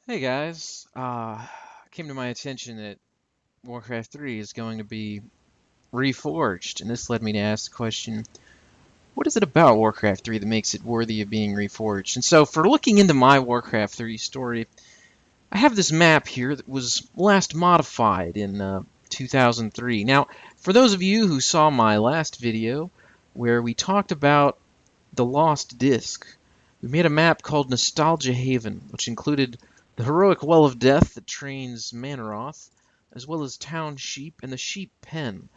Hey guys, came to my attention that Warcraft 3 is going to be reforged, and this led me to ask the question, what is it about Warcraft 3 that makes it worthy of being reforged? And so, for looking into my Warcraft 3 story, I have this map here that was last modified in 2003. Now, for those of you who saw my last video, where we talked about the Lost Disc, we made a map called Nostalgia Haven, which included the heroic Well of Death that trains Manoroth, as well as Town Sheep and the Sheep Pen.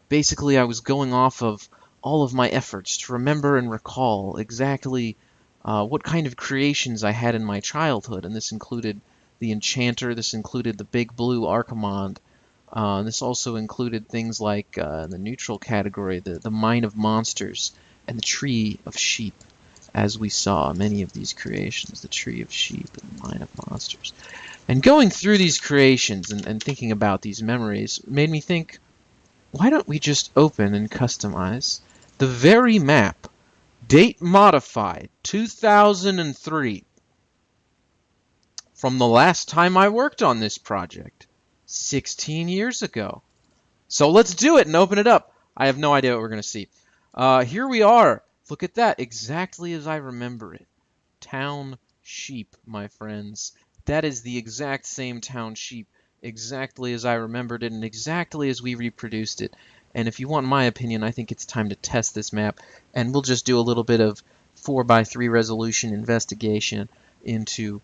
Basically, I was going off of all of my efforts to remember and recall exactly what kind of creations I had in my childhood, and this included the Enchanter, this included the Big Blue Archimond, this also included things like the neutral category, the Mine of Monsters, and the Tree of Sheep, as we saw many of these creations, the Tree of Sheep and the Mine of Monsters. And going through these creations and thinking about these memories made me think, why don't we just open and customize the very map, date modified 2003, from the last time I worked on this project, 16 years ago. So let's do it and open it up. I have no idea what we're going to see. Here we are. Look at that, exactly as I remember it. Town Sheep, my friends. That is the exact same Town Sheep, exactly as I remembered it and exactly as we reproduced it. And if you want my opinion, I think it's time to test this map, and we'll just do a little bit of 4x3 resolution investigation into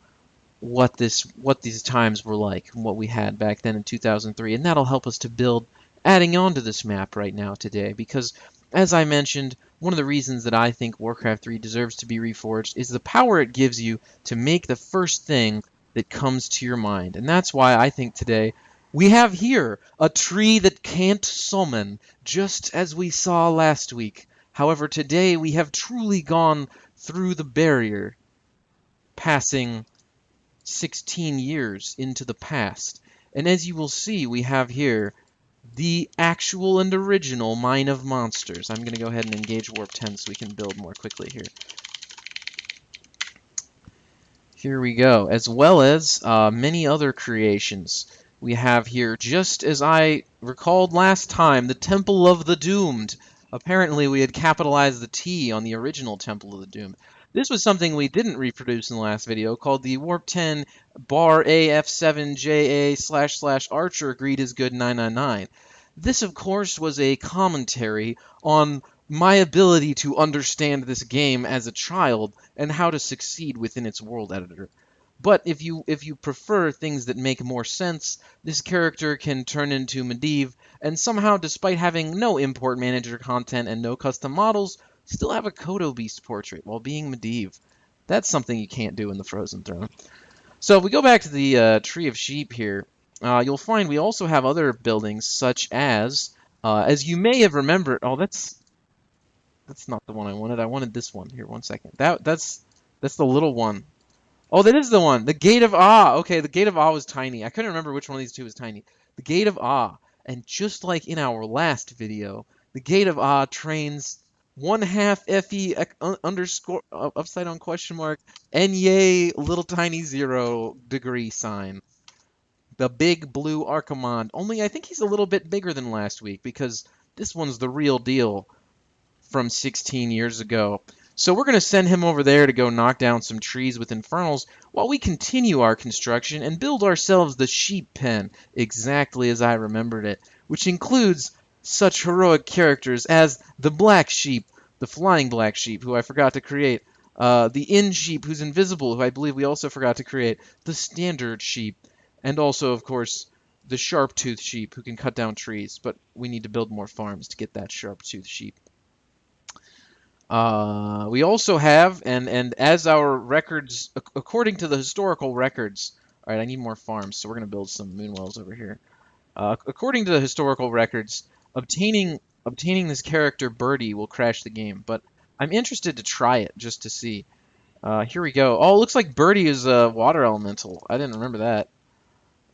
what these times were like and what we had back then in 2003, and that'll help us to build adding on to this map right now today, because as I mentioned, one of the reasons that I think Warcraft 3 deserves to be reforged is the power it gives you to make the first thing that comes to your mind. And that's why I think today we have here a tree that can't summon, just as we saw last week. However, today we have truly gone through the barrier, passing 16 years into the past. And as you will see, we have here the actual and original Mine of Monsters. I'm going to go ahead and engage Warpten so we can build more quickly here. Here we go, as well as many other creations. We have here, just as I recalled last time, the Temple of the Doomed. Apparently we had capitalized the T on the original Temple of the Doomed. This was something we didn't reproduce in the last video, called the Warpten bar aF7JA / rcher Greedisgood 999. This, of course, was a commentary on my ability to understand this game as a child and how to succeed within its world editor. But if you prefer things that make more sense, this character can turn into Medivh, and somehow, despite having no import manager content and no custom models, still have a Kodo Beast portrait while being Medivh. That's something you can't do in the Frozen Throne. So if we go back to the Tree of Sheep here, you'll find we also have other buildings such as you may have remembered. Oh, that's not the one I wanted. I wanted this one. Here, 1 second. That's the little one. Oh, that is the one. The Gate of Ah. Okay, the Gate of Ah was tiny. I couldn't remember which one of these two was tiny. The Gate of Ah. And just like in our last video, the Gate of Ah trains 1/2 FE underscore upside down question mark NY little tiny 0 degree sign. The Big Blue Archimond. Only I think he's a little bit bigger than last week because this one's the real deal from 16 years ago. So we're going to send him over there to go knock down some trees with infernals while we continue our construction and build ourselves the sheep pen, exactly as I remembered it, which includes such heroic characters as the black sheep, the flying black sheep, who I forgot to create, the inn sheep, who's invisible, who I believe we also forgot to create, the standard sheep, and also, of course, the sharp-toothed sheep, who can cut down trees, but we need to build more farms to get that sharp-toothed sheep. We also have, and as our records, according to the historical records, all right, I need more farms, so we're going to build some moonwells over here. According to the historical records, obtaining this character Birdie will crash the game, but I'm interested to try it just to see. Here we go. Oh, it looks like Birdie is a water elemental. I didn't remember that.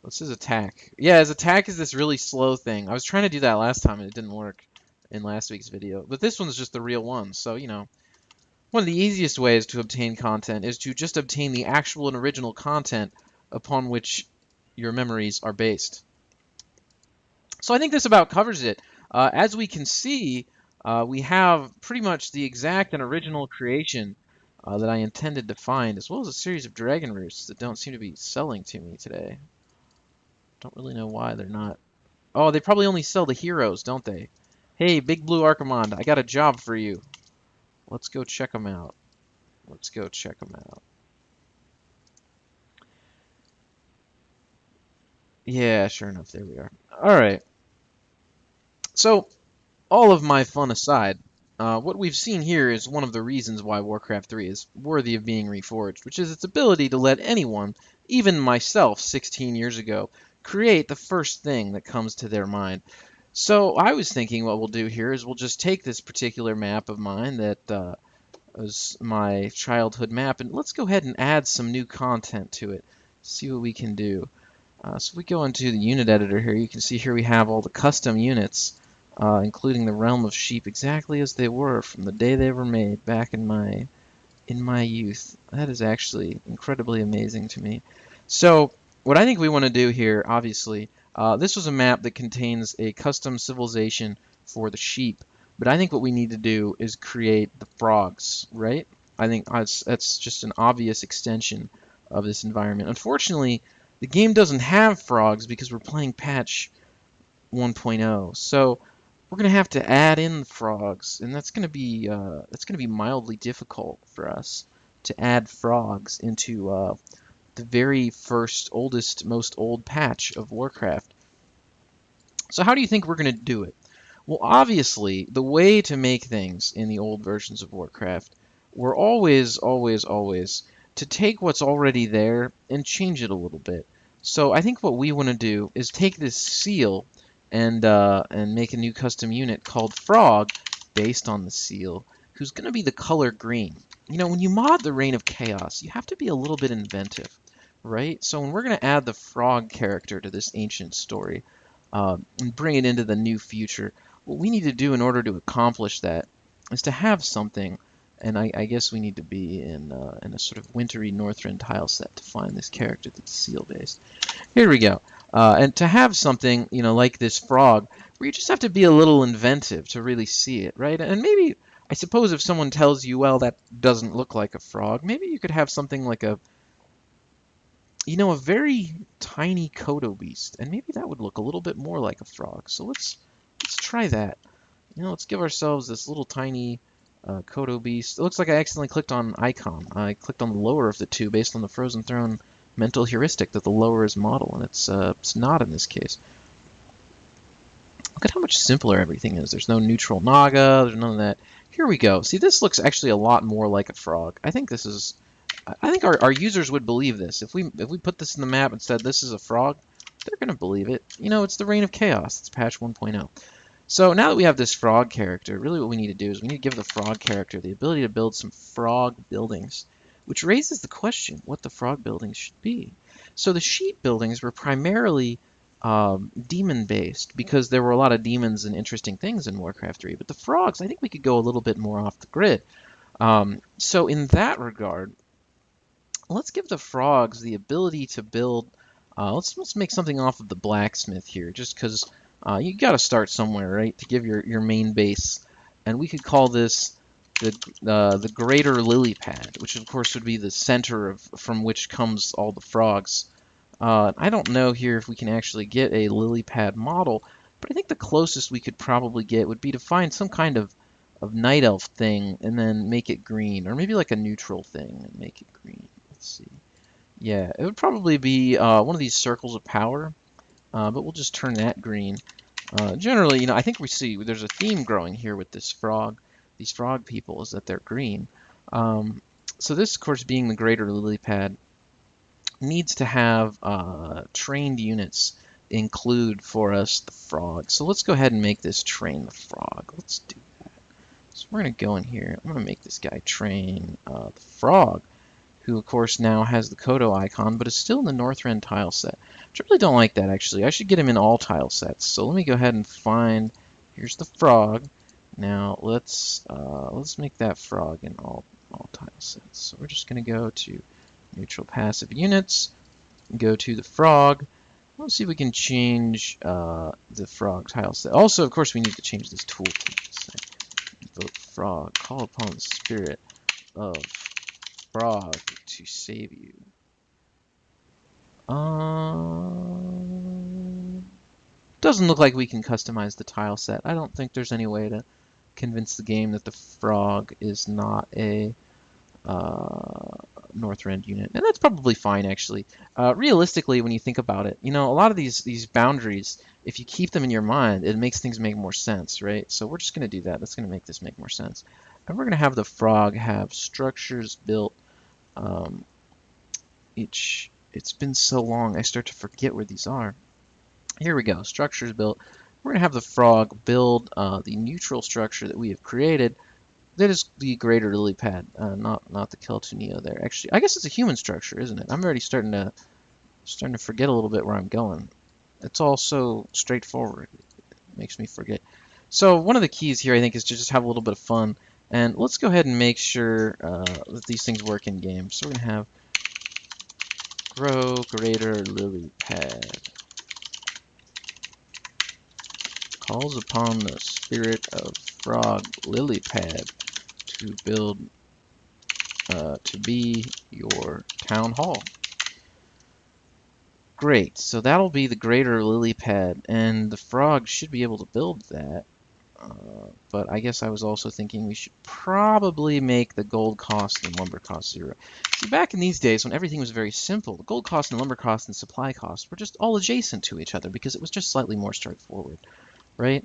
What's his attack? Yeah, his attack is this really slow thing. I was trying to do that last time and it didn't work in last week's video, but this one's just the real one, so you know. One of the easiest ways to obtain content is to just obtain the actual and original content upon which your memories are based. So I think this about covers it. As we can see, we have pretty much the exact and original creation that I intended to find, as well as a series of dragon roosts that don't seem to be selling to me today. Don't really know why they're not. Oh, they probably only sell the heroes, don't they? Hey, Big Blue Archimond, I got a job for you. Let's go check them out. Let's go check them out. Yeah, sure enough, there we are. All right. So, all of my fun aside, what we've seen here is one of the reasons why Warcraft III is worthy of being reforged, which is its ability to let anyone, even myself 16 years ago, create the first thing that comes to their mind. So I was thinking what we'll do here is we'll just take this particular map of mine that was my childhood map, and let's go ahead and add some new content to it, see what we can do. So if we go into the unit editor here, you can see here we have all the custom units, including the Realm of Sheep exactly as they were from the day they were made back in my youth. That is actually incredibly amazing to me. So what I think we want to do here, obviously, this was a map that contains a custom civilization for the sheep, but I think what we need to do is create the frogs, right? I think that's just an obvious extension of this environment. Unfortunately, the game doesn't have frogs because we're playing patch 1.0, so we're gonna have to add in the frogs, and that's gonna be mildly difficult for us to add frogs into the very first, oldest, most old patch of Warcraft. So how do you think we're gonna do it? Well, obviously, the way to make things in the old versions of Warcraft were always, always, always to take what's already there and change it a little bit. So I think what we want to do is take this seal and make a new custom unit called Frog based on the seal, who's going to be the color green. You know, when you mod the Reign of Chaos, you have to be a little bit inventive, right? So when we're going to add the Frog character to this ancient story and bring it into the new future, what we need to do in order to accomplish that is to have something, and I guess we need to be in a sort of wintry Northrend tile set to find this character that's seal-based. Here we go. And to have something, you know, like this frog, where you just have to be a little inventive to really see it, right? And maybe, I suppose if someone tells you, well, that doesn't look like a frog, maybe you could have something like a very tiny Kodo beast, and maybe that would look a little bit more like a frog. So let's try that. Let's give ourselves this little tiny Kodo beast. It looks like I accidentally clicked on icon. I clicked on the lower of the two based on the Frozen Throne mental heuristic that the lower is model, and it's not in this case. Look at how much simpler everything is. There's no neutral Naga. There's none of that. Here we go. See, this looks actually a lot more like a frog. I think our users would believe this. If we put this in the map and said this is a frog, they're going to believe it. It's the Reign of Chaos. It's patch 1.0. So now that we have this frog character, really what we need to do is we need to give the frog character the ability to build some frog buildings, which raises the question what the frog buildings should be. So the sheep buildings were primarily demon-based because there were a lot of demons and interesting things in Warcraft 3, but the frogs, I think we could go a little bit more off the grid. So in that regard, let's give the frogs the ability to build. Let's make something off of the blacksmith here, just because you got to start somewhere, right? To give your main base, and we could call this the Greater Lily Pad, which of course would be the center from which comes all the frogs. I don't know here if we can actually get a lily pad model, but I think the closest we could probably get would be to find some kind of night elf thing and then make it green, or maybe like a neutral thing and make it green. Let's see. Yeah, it would probably be one of these circles of power, but we'll just turn that green. Generally, I think we see there's a theme growing here with these frog people, is that they're green. So this, of course, being the Greater Lily Pad, needs to have trained units include for us the frog. So let's go ahead and make this train the frog. Let's do that. So we're going to go in here. I'm going to make this guy train the frog, who of course now has the Kodo icon, but is still in the Northrend tile set. Which I really don't like that, actually. I should get him in all tile sets. So let me go ahead and find, here's the frog. Now let's make that frog in all tile sets. So we're just going to go to neutral passive units, Go to the frog. Let's see if we can change the frog tile set. Also, of course, we need to change this tooltip. Invoke frog. Call upon the spirit of frog to save you. Doesn't look like we can customize the tile set. I don't think there's any way to convince the game that the frog is not a Northrend unit, and that's probably fine actually. Realistically, when you think about it, you know, a lot of these boundaries, if you keep them in your mind, it makes things make more sense, right? So we're just going to do that. That's going to make this make more sense. And we're going to have the frog have structures built. It's been so long, I start to forget where these are. Here we go. Structures built. We're going to have the frog build the neutral structure that we have created. That is the greater lily pad, not the Keltunio there. Actually, I guess it's a human structure, isn't it? I'm already starting to forget a little bit where I'm going. It's all so straightforward. It makes me forget. So one of the keys here, I think, is to just have a little bit of fun. And let's go ahead and make sure that these things work in game. So we're going to have grow greater lily pad. Calls upon the spirit of frog lily pad to build, to be your town hall. Great, so that'll be the greater lily pad, and the frog should be able to build that. But I guess I was also thinking we should probably make the gold cost and lumber cost 0. See, back in these days when everything was very simple, the gold cost and lumber cost and supply cost were just all adjacent to each other because it was just slightly more straightforward. Right?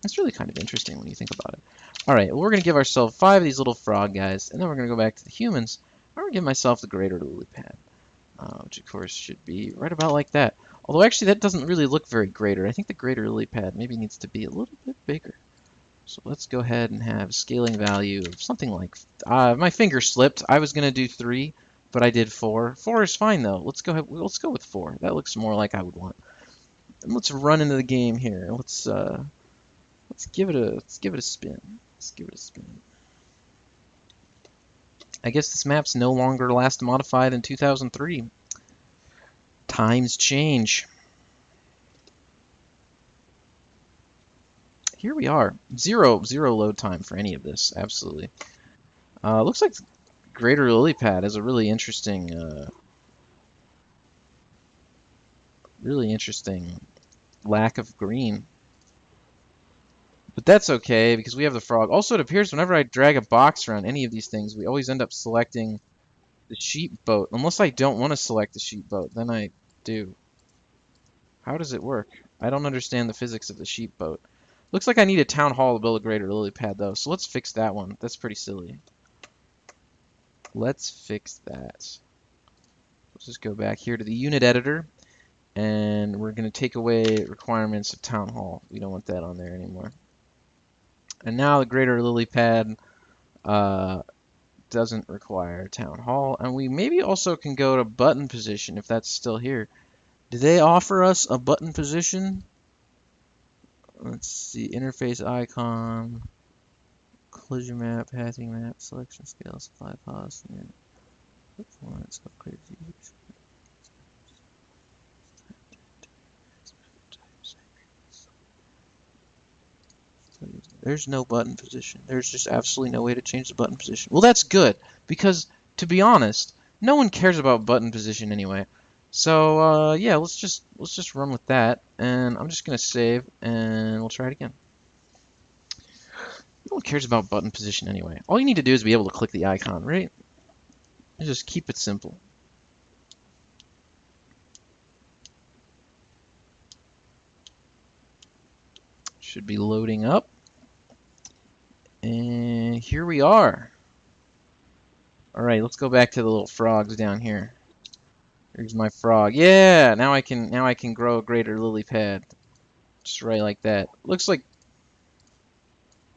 It's really kind of interesting when you think about it. Alright, well, we're going to give ourselves 5 of these little frog guys, and then we're going to go back to the humans. I'm going to give myself the greater lily pad, which of course should be right about like that. Although actually that doesn't really look very greater. I think the greater lily pad maybe needs to be a little bit bigger. So let's go ahead and have a scaling value of something like, my finger slipped. I was going to do 3, but I did 4. 4 is fine though. Let's go with 4. That looks more like I would want. And let's run into the game here. Let's give it a spin. Let's give it a spin. I guess this map's no longer last modified in 2003. Times change. Here we are. Zero load time for any of this. Absolutely. Looks like Greater Lily Pad has a really interesting lack of green. But that's okay, because we have the frog. Also, it appears whenever I drag a box around any of these things, we always end up selecting the sheep boat. Unless I don't want to select the sheep boat, then I do. How does it work? I don't understand the physics of the sheep boat. Looks like I need a town hall to build a greater lily pad, though, so let's fix that one. That's pretty silly. Let's fix that. Let's just go back here to the unit editor. And we're going to take away requirements of town hall. We don't want that on there anymore. And now the greater lily pad doesn't require town hall. And we maybe also can go to button position if that's still here. Do they offer us a button position? Let's see, interface icon, collision map, pathing map, selection scale, supply cost, and performance upgrades. There's no button position. There's just absolutely no way to change the button position. Well, that's good, because to be honest, no one cares about button position anyway. So yeah, let's just run with that, and I'm just gonna save, and we'll try it again. No one cares about button position anyway. All you need to do is be able to click the icon, right? And just keep it simple. Should be loading up. And here we are. Alright, let's go back to the little frogs down here. Here's my frog. Yeah, now I can grow a greater lily pad. Just right like that. Looks like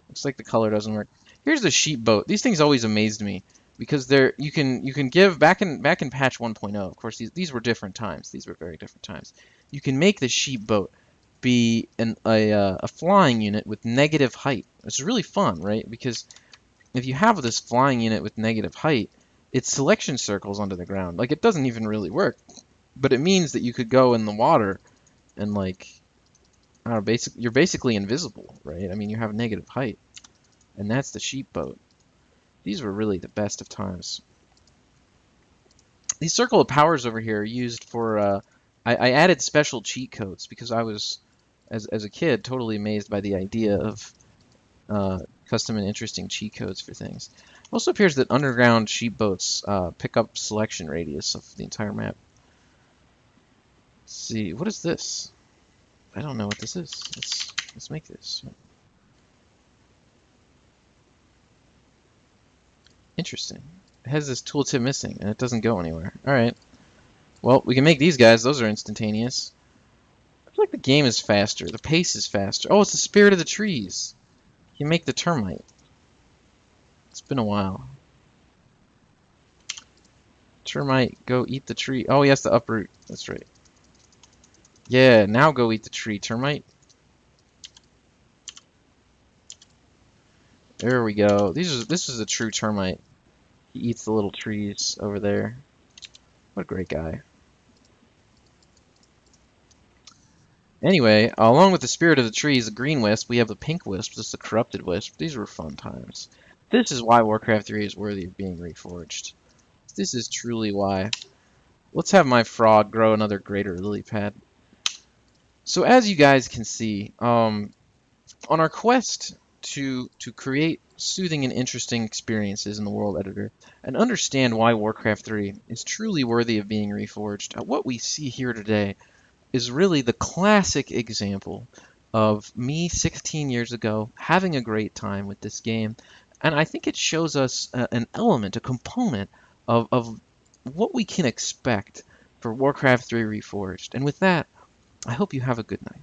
the color doesn't work. Here's the sheep boat. These things always amazed me because you can give back in patch 1.0. Of course, these were different times. These were very different times. You can make the sheep boat be a flying unit with negative height. It's really fun, right? Because if you have this flying unit with negative height, it selection circles onto the ground. Like, it doesn't even really work. but it means that you could go in the water and like, I don't know, you're basically invisible, right? I mean, you have negative height, and that's the sheep boat. These were really the best of times. These circle of powers over here are used for, I added special cheat codes because I was, as a kid, totally amazed by the idea of custom and interesting cheat codes for things. It also appears that underground sheep boats pick up selection radius of the entire map. Let's see, what is this? I don't know what this is. Let's make this. Interesting. It has this tooltip missing, and it doesn't go anywhere. Alright. Well, we can make these guys. Those are instantaneous. I feel like the game is faster. The pace is faster. Oh, it's the spirit of the trees. You make the termite. It's been a while. Termite, go eat the tree. Oh, he has to uproot. That's right. Yeah, now go eat the tree, termite. There we go. This is a true termite. He eats the little trees over there. What a great guy. Anyway, along with the spirit of the trees, the green wisp, we have the pink wisp. This is the corrupted wisp. These were fun times. This is why Warcraft 3 is worthy of being reforged. This is truly why. Let's have my frog grow another greater lily pad. So as you guys can see, on our quest to create soothing and interesting experiences in the world editor and understand why Warcraft 3 is truly worthy of being reforged, what we see here today is really the classic example of me 16 years ago having a great time with this game, and I think it shows us an element, a component of what we can expect for Warcraft 3 Reforged. And with that, I hope you have a good night.